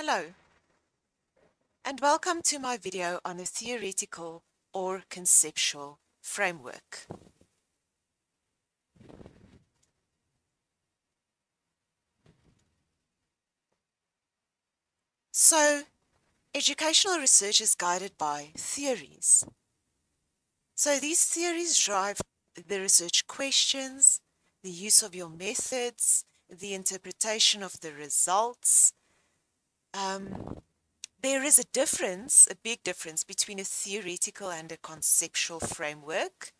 Hello, and welcome to my video on a theoretical or conceptual framework. So, educational research is guided by theories. So these theories drive the research questions, the use of your methods, the interpretation of the results. There is a difference, a big difference between a theoretical and a conceptual framework.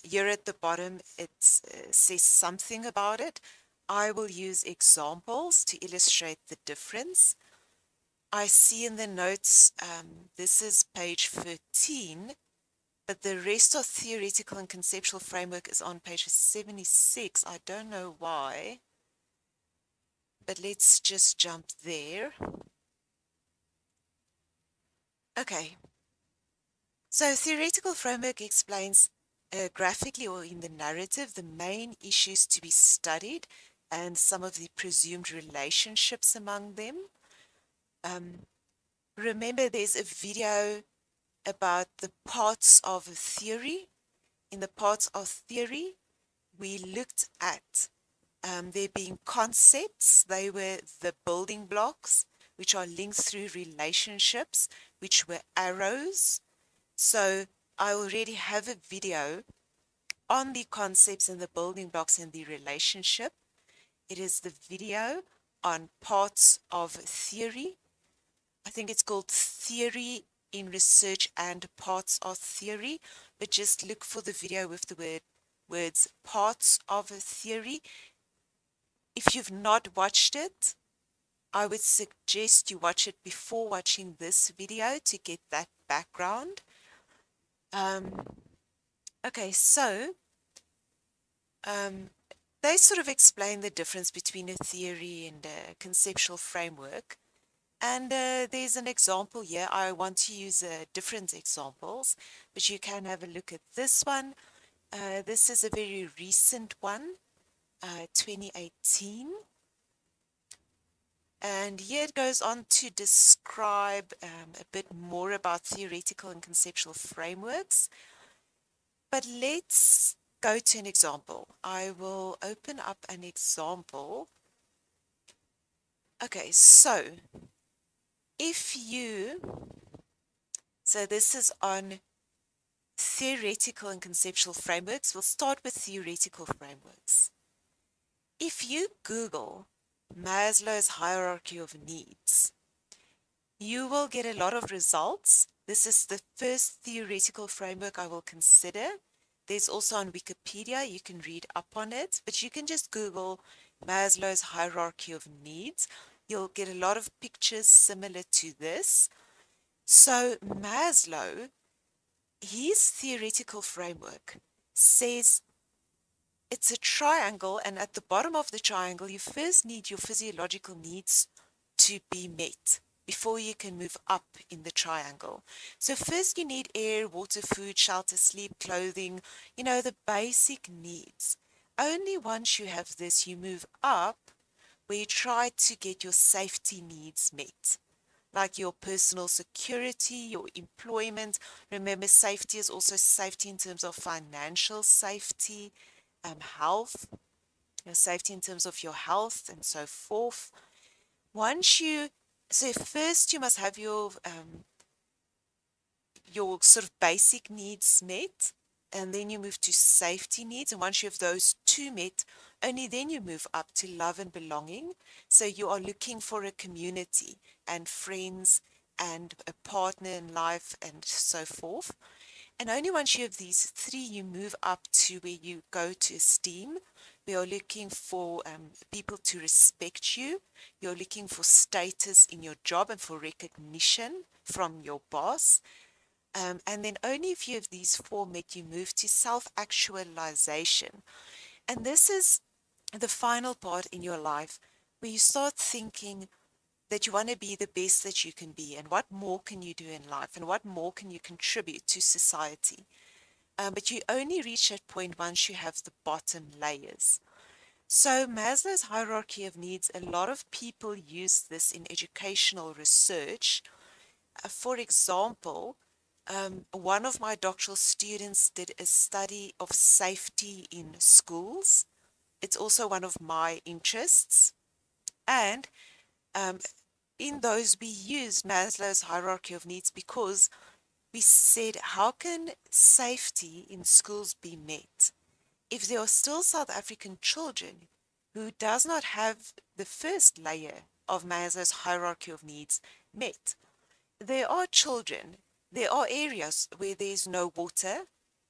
Here at the bottom, it says something about it. I will use examples to illustrate the difference. I see in the notes, this is page 13, but the rest of theoretical and conceptual framework is on page 76. I don't know why, but let's just jump there. Okay, so theoretical framework explains graphically or in the narrative the main issues to be studied and some of the presumed relationships among them. Remember, there's a video about the parts of a theory. In the parts of theory, we looked at there being concepts. They were the building blocks, which are linked through relationships, which were arrows. So I already have a video on the concepts and the building blocks and the relationship. It is the video on parts of theory. I think it's called Theory in Research and Parts of Theory, but just look for the video with the words parts of a theory. If you've not watched it, I would suggest you watch it before watching this video to get that background. Okay, so they sort of explain the difference between a theory and a conceptual framework. And there's an example here. I want to use different examples, but you can have a look at this one. This is a very recent one, 2018. And here it goes on to describe a bit more about theoretical and conceptual frameworks. But let's go to an example. I will open up an example. Okay, so this is on theoretical and conceptual frameworks. We'll start with theoretical frameworks. If you Google Maslow's hierarchy of needs, you will get a lot of results. This is the first theoretical framework I will consider. There's also on Wikipedia, you can read up on it, but you can just Google Maslow's hierarchy of needs. You'll get a lot of pictures similar to this. So Maslow, his theoretical framework says it's a triangle, and at the bottom of the triangle, you first need your physiological needs to be met before you can move up in the triangle. So first you need air, water, food, shelter, sleep, clothing, the basic needs. Only once you have this, you move up where you try to get your safety needs met, like your personal security, your employment. Remember, safety is also safety in terms of financial safety, health, safety in terms of your health, and so forth. So first you must have your sort of basic needs met, and then you move to safety needs. And once you have those two met, only then you move up to love and belonging. So you are looking for a community and friends and a partner in life and so forth. And only once you have these three, you move up to where you go to esteem. We are looking for people to respect you. You're looking for status in your job and for recognition from your boss. And then only if you have these four met, you move to self-actualization. And this is the final part in your life where you start thinking that you want to be the best that you can be, and what more can you do in life, and what more can you contribute to society. But you only reach that point once you have the bottom layers. So Maslow's hierarchy of needs, a lot of people use this in educational research. For example, one of my doctoral students did a study of safety in schools. It's also one of my interests. And um, in those, we used Maslow's hierarchy of needs because we said, how can safety in schools be met if there are still South African children who does not have the first layer of Maslow's hierarchy of needs met? There are children, there are areas where there's no water.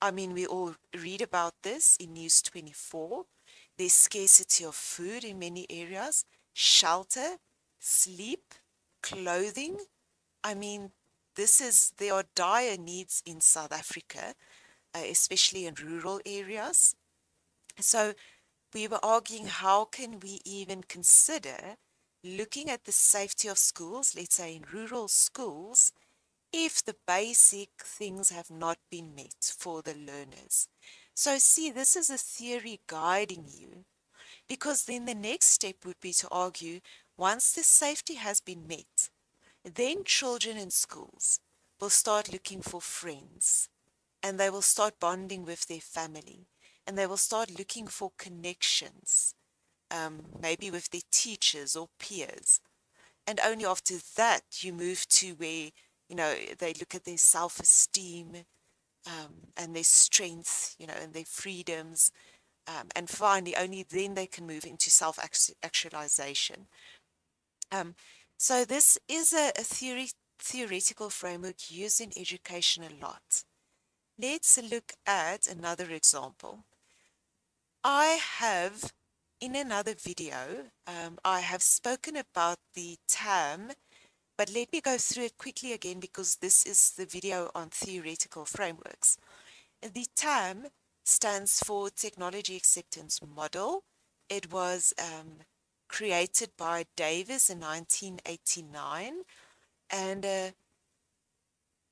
I mean, we all read about this in News 24. There's scarcity of food in many areas, shelter, sleep, clothing. I mean, there are dire needs in South Africa, especially in rural areas. So we were arguing, how can we even consider looking at the safety of schools, let's say in rural schools, if the basic things have not been met for the learners. So see, this is a theory guiding you, because then the next step would be to argue, once the safety has been met, then children in schools will start looking for friends, and they will start bonding with their family, and they will start looking for connections, maybe with their teachers or peers. And only after that you move to where, they look at their self-esteem, and their strength, and their freedoms. And finally, only then they can move into self-actualization. Um, so this is a theoretical framework used in education a lot. Let's look at another example. I have, in another video, I have spoken about the TAM, but let me go through it quickly again because this is the video on theoretical frameworks. The TAM stands for Technology Acceptance Model. It was created by Davis in 1989, and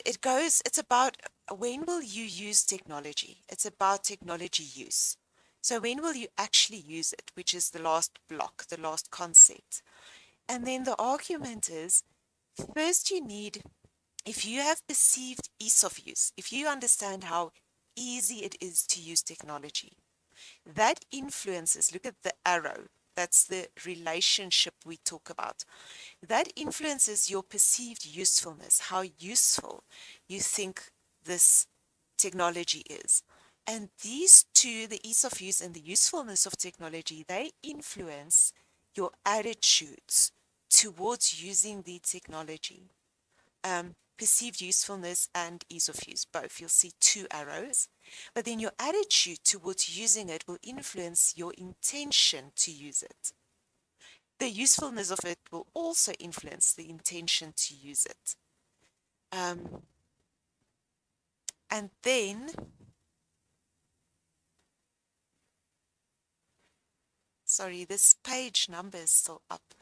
it's about when will you use technology? It's about technology use. So when will you actually use it, which is the last block, the last concept. And then the argument is, first you need, if you have perceived ease of use, if you understand how easy it is to use technology, that influences, look at the arrow, that's the relationship we talk about. That influences your perceived usefulness, how useful you think this technology is. And these two, the ease of use and the usefulness of technology, they influence your attitudes towards using the technology. Perceived usefulness and ease of use, both. You'll see two arrows. But then your attitude towards using it will influence your intention to use it. The usefulness of it will also influence the intention to use it. And then, sorry, this page number is still up.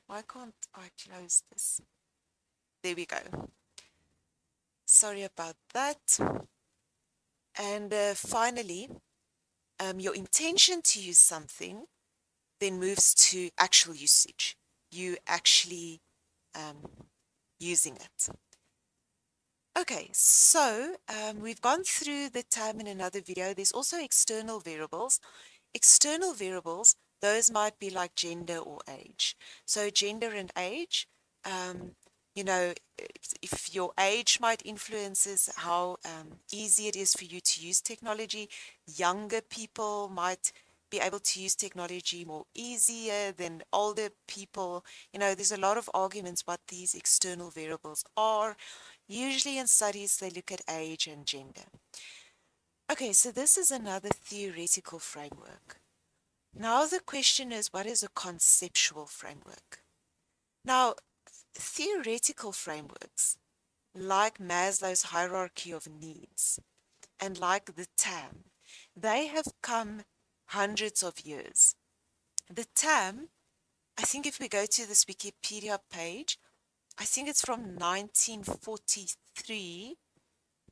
Why can't I close this? There we go. Sorry about that. And finally, your intention to use something then moves to actual usage. You actually using it. Okay, so we've gone through the TAM in another video. There's also external variables. External variables, those might be like gender or age. So gender and age, you know, if your age might influences how easy it is for you to use technology. Younger people might be able to use technology more easier than older people. There's a lot of arguments what these external variables are. Usually in studies, they look at age and gender. Okay, so this is another theoretical framework. Now the question is, what is a conceptual framework? Now, theoretical frameworks, like Maslow's hierarchy of needs and like the TAM, they have come hundreds of years. The TAM, I think if we go to this Wikipedia page, I think it's from 1943,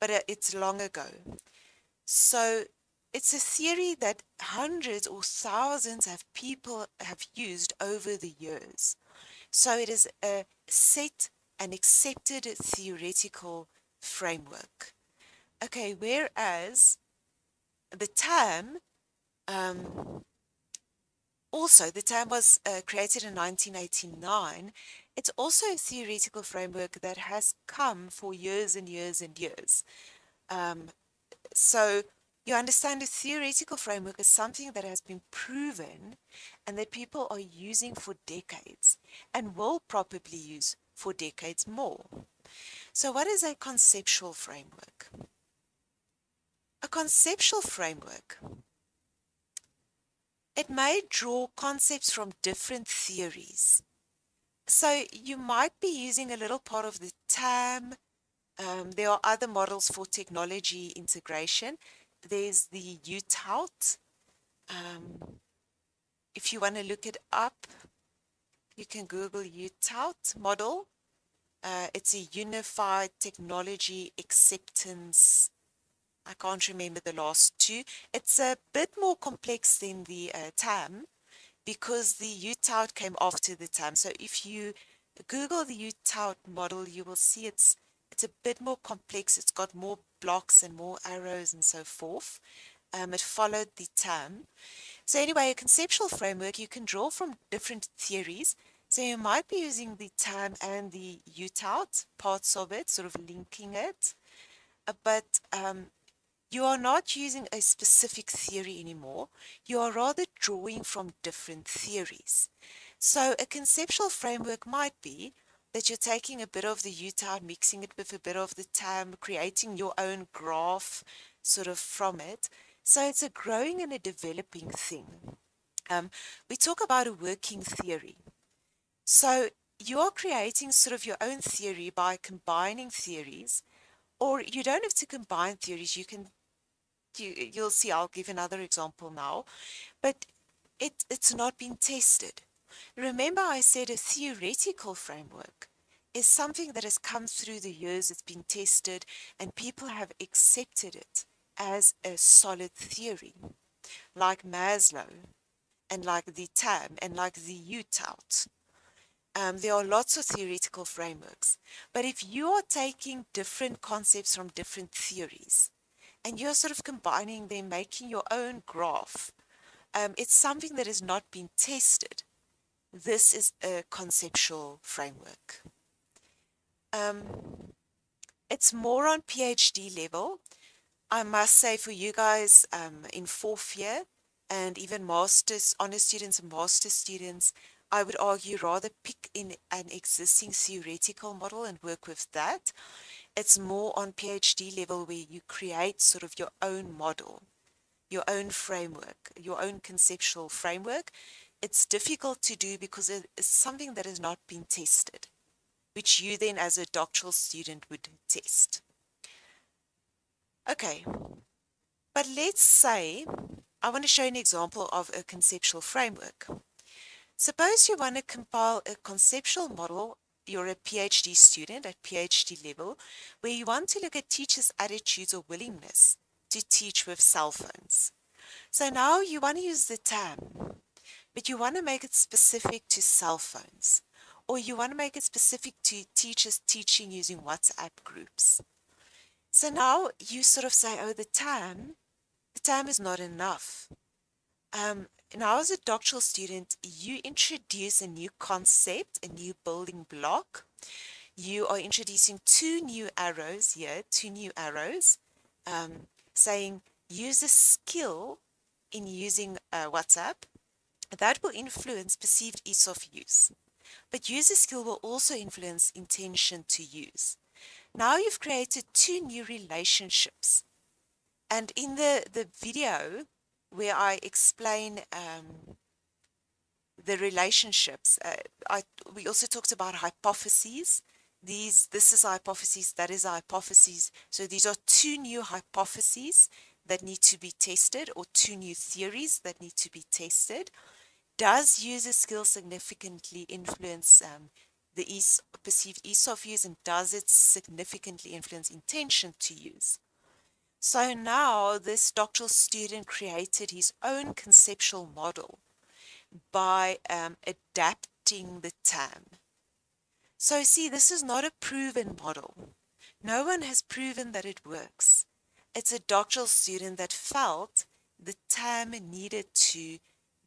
but it's long ago. So It's a theory that hundreds or thousands of people have used over the years. So it is a set and accepted theoretical framework. Okay, whereas the term, um, also, the term was created in 1989. It's also a theoretical framework that has come for years and years and years. Um, so you understand a theoretical framework is something that has been proven and that people are using for decades and will probably use for decades more. So what is a conceptual framework? A conceptual framework, it may draw concepts from different theories. So you might be using a little part of the term. There are other models for technology integration. There's the UTAUT. If you want to look it up, you can Google UTAUT model. It's a unified technology acceptance. I can't remember the last two. It's a bit more complex than the TAM because the UTAUT came after the TAM. So if you Google the UTAUT model, you will see it's a bit more complex. It's got more blocks and more arrows and so forth. It followed the TAM. So anyway, a conceptual framework, you can draw from different theories. So you might be using the TAM and the UTAUT, parts of it, sort of linking it. But you are not using a specific theory anymore. You are rather drawing from different theories. So a conceptual framework might be that you're taking a bit of the UTAUT, mixing it with a bit of the TAM, creating your own graph sort of from it. So it's a growing and a developing thing. We talk about a working theory. So you are creating sort of your own theory by combining theories, or you don't have to combine theories. You'll see, I'll give another example now, but it's not been tested. Remember I said a theoretical framework is something that has come through the years, it's been tested, and people have accepted it as a solid theory, like Maslow and like the TAM and like the UTAUT. There are lots of theoretical frameworks, but if you are taking different concepts from different theories and you're sort of combining them, making your own graph, it's something that has not been tested. This is a conceptual framework. Um, it's more on PhD level. I must say for you guys in fourth year and even master's, honor students and master students, I would argue rather pick in an existing theoretical model and work with that. It's more on PhD level where you create sort of your own model, your own framework, your own conceptual framework. It's difficult to do because it's something that has not been tested, which you then as a doctoral student would test. Okay, but let's say I want to show an example of a conceptual framework. Suppose you want to compile a conceptual model. You're a PhD student at PhD level, where you want to look at teachers' attitudes or willingness to teach with cell phones. So now you want to use the TAM, but you want to make it specific to cell phones, or you want to make it specific to teachers teaching using WhatsApp groups. So now you sort of say, oh, the TAM is not enough. Now, as a doctoral student, you introduce a new concept, a new building block. You are introducing two new arrows here, two new arrows, saying use a skill in using WhatsApp. That will influence perceived ease of use. But user skill will also influence intention to use. Now you've created two new relationships. And in the video where I explain the relationships. We also talked about hypotheses. This is a hypothesis, that is a hypothesis. So these are two new hypotheses that need to be tested, or two new theories that need to be tested. Does user skill significantly influence the perceived ease of use, and does it significantly influence intention to use? So now this doctoral student created his own conceptual model by adapting the TAM. So see, this is not a proven model. No one has proven that it works. It's a doctoral student that felt the TAM needed to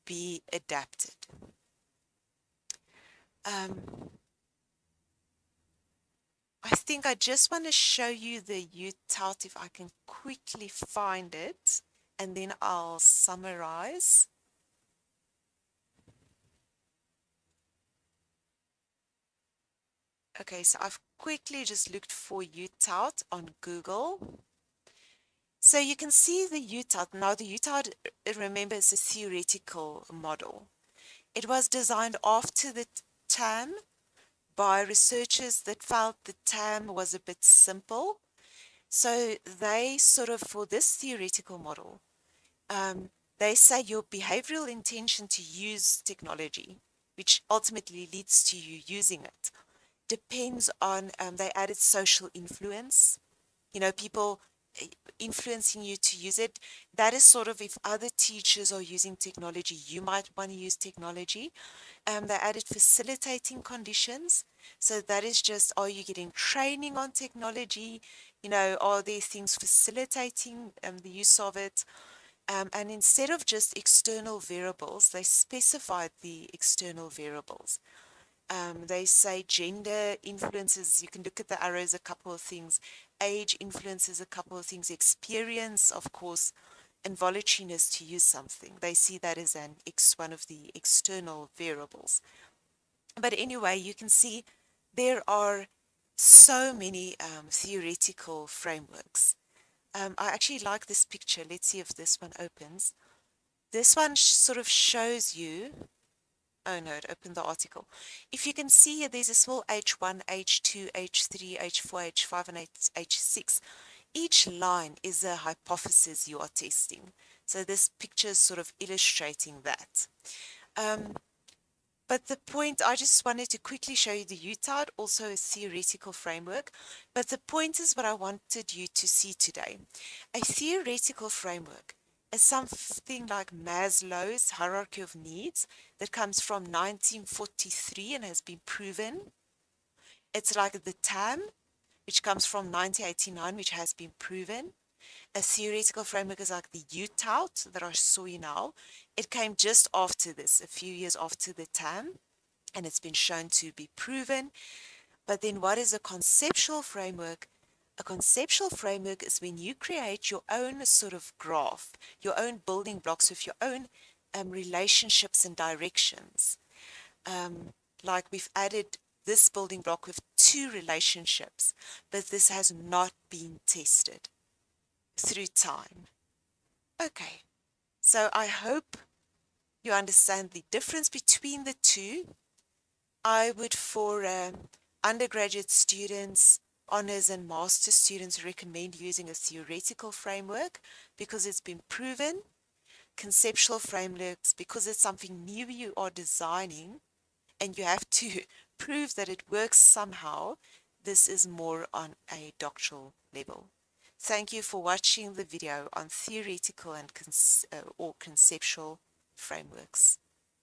be adapted. Um, I think I just want to show you the UTAUT if I can quickly find it, and then I'll summarize. Okay, so I've quickly just looked for UTAUT on Google. So you can see the UTAUT. Now the UTAUT, remember, is a theoretical model. It was designed after the TAM by researchers that felt the TAM was a bit simple. So they sort of, for this theoretical model, they say your behavioral intention to use technology, which ultimately leads to you using it, depends on, they added social influence, people influencing you to use it. That is sort of if other teachers are using technology, you might want to use technology. They added facilitating conditions. So that is just, are you getting training on technology? Are there things facilitating the use of it? And instead of just external variables, they specified the external variables. They say gender influences, you can look at the arrows, a couple of things. Age influences a couple of things. Experience, of course, and voluntariness to use something. They see that as one of the external variables. But anyway, you can see there are so many theoretical frameworks. I actually like this picture. Let's see if this one opens. This one sort of shows you. Oh no, it opened the article. If you can see here, there's a small H1, H2, H3, H4, H5, and H6. Each line is a hypothesis you are testing. So this picture is sort of illustrating that. Um, but the point, I just wanted to quickly show you the UTAUT, also a theoretical framework. But the point is what I wanted you to see today. A theoretical framework is something like Maslow's hierarchy of needs that comes from 1943 and has been proven. It's like the TAM, which comes from 1989, which has been proven. A theoretical framework is like the UTAUT that I saw you now. It came just after this, a few years after the TAM, and it's been shown to be proven. But then what is a conceptual framework? A conceptual framework is when you create your own sort of graph, your own building blocks with your own relationships and directions. Like we've added this building block with two relationships, but this has not been tested through time. Okay, so I hope you understand the difference between the two. I would, for undergraduate students, honors and master students, recommend using a theoretical framework because it's been proven. Conceptual frameworks, because it's something new you are designing and you have to prove that it works somehow. This is more on a doctoral level. Thank you for watching the video on theoretical and or conceptual frameworks.